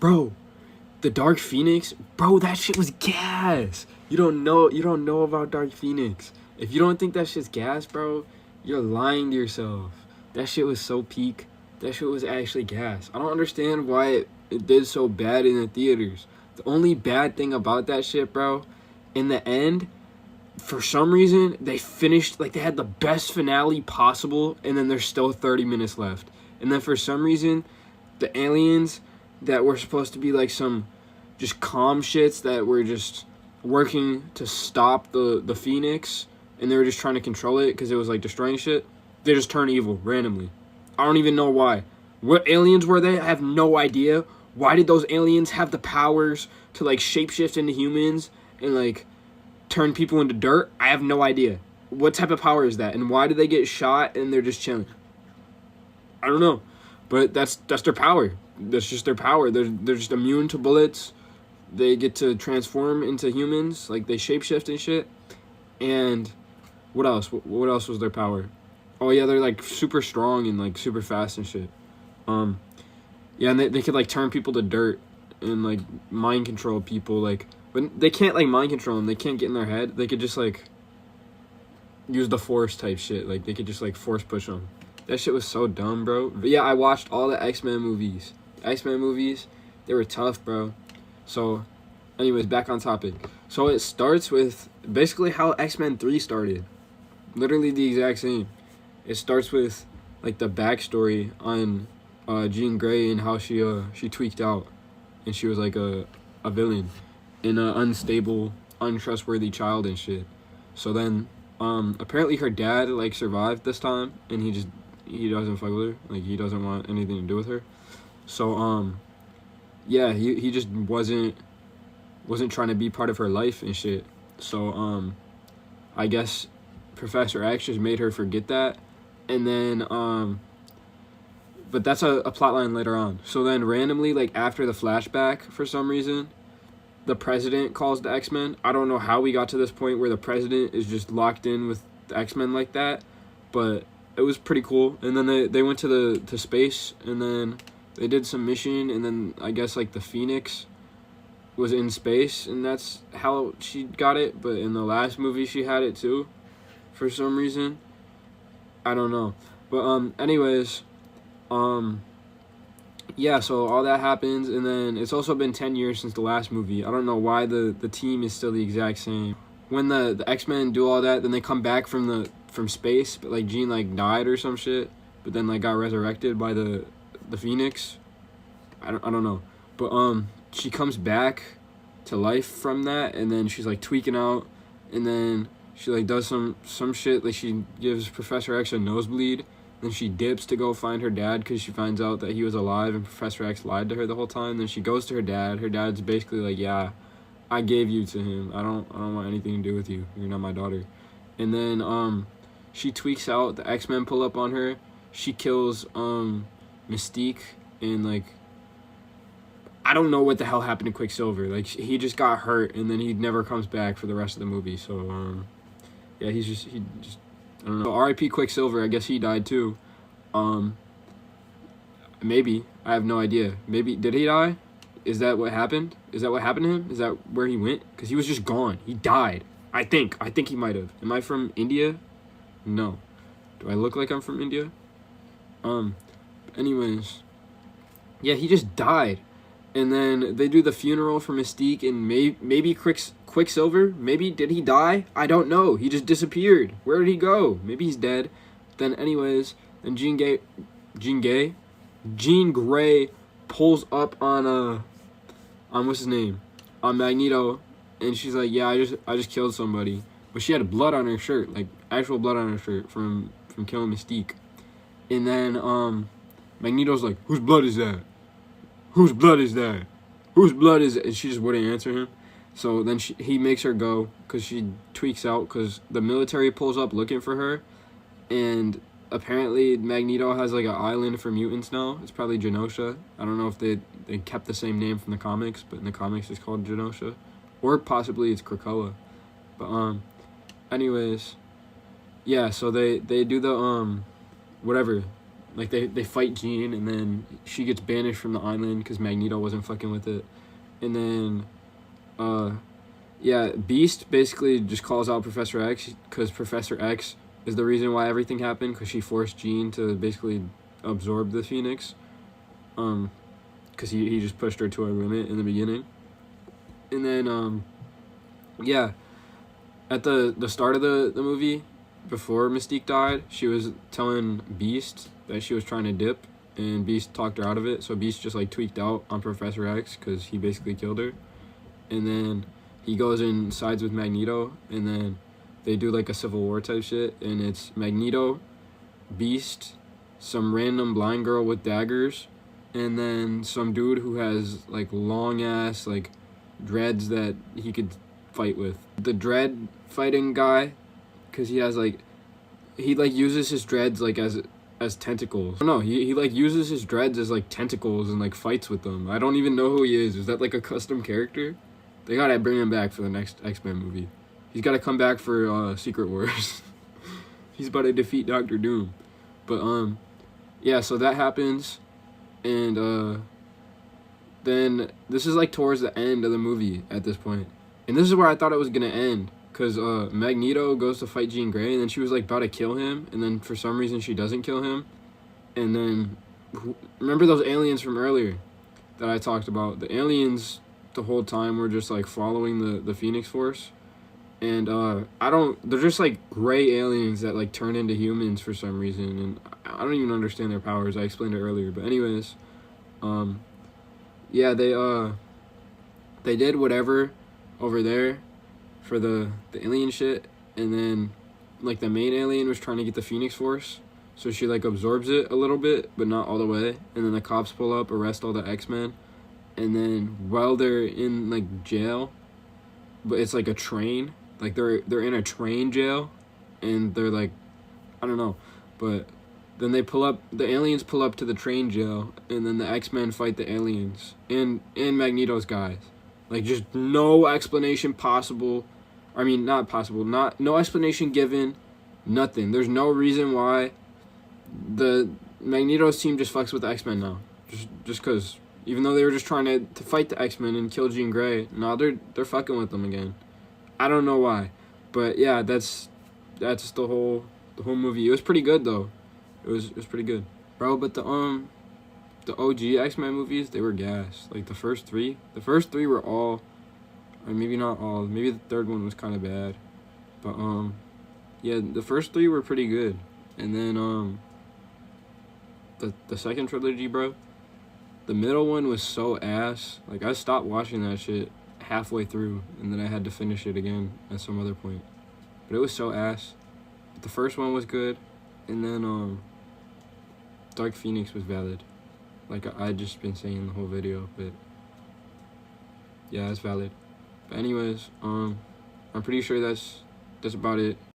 Bro, the Dark Phoenix, bro, that shit was gas. You don't know about Dark Phoenix. If you don't think that shit's gas, bro, you're lying to yourself. That shit was so peak. That shit was actually gas. I don't understand why it did so bad in the theaters. The only bad thing about that shit, bro, in the end, for some reason, they finished, like, they had the best finale possible, and then there's still 30 minutes left. And then for some reason, the aliens that were supposed to be, like, some just calm shits that were just working to stop the Phoenix, and they were just trying to control it because it was, like, destroying shit, they just turned evil randomly. I don't even know why. What aliens were they? I have no idea. Why did those aliens have the powers to, like, shapeshift into humans and, like, turn people into dirt? I have no idea. What type of power is that? And why do they get shot and they're just chilling? I don't know. But that's their power. That's just their power. They're just immune to bullets. They get to transform into humans. Like, they shapeshift and shit. And what else? What else was their power? Oh, yeah, they're, like, super strong and, like, super fast and shit. Yeah, and they could, like, turn people to dirt and, like, mind control people, like, but they can't, like, mind control them. They can't get in their head. They could just, like, use the force type shit. Like, they could just, like, force push them. That shit was so dumb, bro. But, yeah, I watched all the X-Men movies. The X-Men movies, they were tough, bro. So, anyways, back on topic. So, it starts with basically how X-Men 3 started. Literally the exact same. It starts with, like, the backstory on Jean Grey and how she tweaked out. And she was, like, a villain. In an unstable, untrustworthy child and shit. So then, apparently her dad, like, survived this time, and he doesn't fuck with her. Like, he doesn't want anything to do with her. So, yeah, he just wasn't trying to be part of her life and shit. So, I guess Professor X just made her forget that, and then, but that's a plotline later on. So then, randomly, like, after the flashback, for some reason, the president calls the X-Men. I don't know how we got to this point where the president is just locked in with the X-Men like that, but it was pretty cool. And then they went to space, and then they did some mission, and then I guess, like, the Phoenix was in space, and that's how she got it. But in the last movie, she had it too, for some reason. I don't know. But anyways, yeah, so all that happens, and then it's also been 10 years since the last movie. I don't know why the team is still the exact same. When the X-Men do all that, then they come back from space, but, like, Jean, like, died or some shit, but then, like, got resurrected by the Phoenix. I don't know. But she comes back to life from that, and then she's, like, tweaking out, and then she, like, does some shit, like, she gives Professor X a nosebleed. Then she dips to go find her dad because she finds out that he was alive and Professor X lied to her the whole time. Then she goes to her dad. Her dad's basically like, yeah, I gave you to him. I don't want anything to do with you. You're not my daughter. And then she tweaks out. The X-Men pull up on her. She kills Mystique, and, like, I don't know what the hell happened to Quicksilver. Like, he just got hurt, and then he never comes back for the rest of the movie. So yeah, he just I don't know. So R.I.P. Quicksilver, I guess he died too. Maybe. I have no idea. Maybe, did he die? Is that what happened? Is that what happened to him? Is that where he went? Because he was just gone. He died. I think he might have. Am I from India? No. Do I look like I'm from India? Anyways. Yeah, he just died. And then they do the funeral for Mystique, and maybe Quicksilver? Maybe, did he die? I don't know. He just disappeared. Where did he go? Maybe he's dead. Then anyways, then Jean Grey pulls up on what's his name? On Magneto, and she's like, yeah, I just killed somebody. But she had blood on her shirt, like actual blood on her shirt from killing Mystique. And then Magneto's like, whose blood is that? Whose blood is that? Whose blood is it? And she just wouldn't answer him. So then he makes her go because she tweaks out because the military pulls up looking for her. And apparently Magneto has, like, an island for mutants now. It's probably Genosha. I don't know if they kept the same name from the comics, but in the comics it's called Genosha. Or possibly it's Krakoa. But anyways, yeah, so they do the whatever. like they fight Jean, and then she gets banished from the island because Magneto wasn't fucking with it. And then yeah, Beast basically just calls out Professor X because Professor X is the reason why everything happened, because she forced Jean to basically absorb the Phoenix, because he just pushed her to her limit in the beginning. And then yeah, at the start of the movie, before Mystique died, she was telling Beast that she was trying to dip, and Beast talked her out of it. So Beast just like tweaked out on Professor X because he basically killed her. And then he goes and sides with Magneto, and then they do like a Civil War type shit, and it's Magneto, Beast, some random blind girl with daggers, and then some dude who has like long ass like dreads that he could fight with. The dread fighting guy, because he has like, he like uses his dreads like as tentacles. No, he like uses his dreads as like tentacles and like fights with them. I don't even know who he is. Is that like a custom character? They gotta bring him back for the next X-Men movie. He's gotta come back for Secret Wars. He's about to defeat Doctor Doom. But yeah, so that happens, and then this is like towards the end of the movie at this point. And this is where I thought it was gonna end, because Magneto goes to fight Jean Grey, and then she was like about to kill him, and then for some reason she doesn't kill him. And then remember those aliens from earlier that I talked about? The aliens the whole time were just like following the Phoenix Force, and they're just like gray aliens that like turn into humans for some reason, and I don't even understand their powers. I explained it earlier, but anyways, yeah, they did whatever over there for the alien shit, and then like the main alien was trying to get the Phoenix Force, so she like absorbs it a little bit but not all the way, and then the cops pull up, arrest all the X-Men. And then while they're in like jail, but it's like a train, like they're in a train jail, and they're like, I don't know, but then the aliens pull up to the train jail, and then the X-Men fight the aliens and Magneto's guys. Like, just no explanation possible. I mean, not possible, no explanation given, nothing. There's no reason why the Magneto's team just fucks with the X-Men now. Just cause. Even though they were just trying to fight the X-Men and kill Jean Grey, now they're fucking with them again. I don't know why, but yeah, that's the whole movie. It was pretty good though. It was pretty good, bro. But the OG X-Men movies, they were gas. Like the first three were all, or maybe not all. Maybe the third one was kind of bad, but yeah, the first three were pretty good. And then the second trilogy, bro. The middle one was so ass. Like, I stopped watching that shit halfway through, and then I had to finish it again at some other point. But it was so ass. But the first one was good, and then Dark Phoenix was valid. Like I just been saying the whole video, but yeah, it's valid. But anyways, I'm pretty sure that's about it.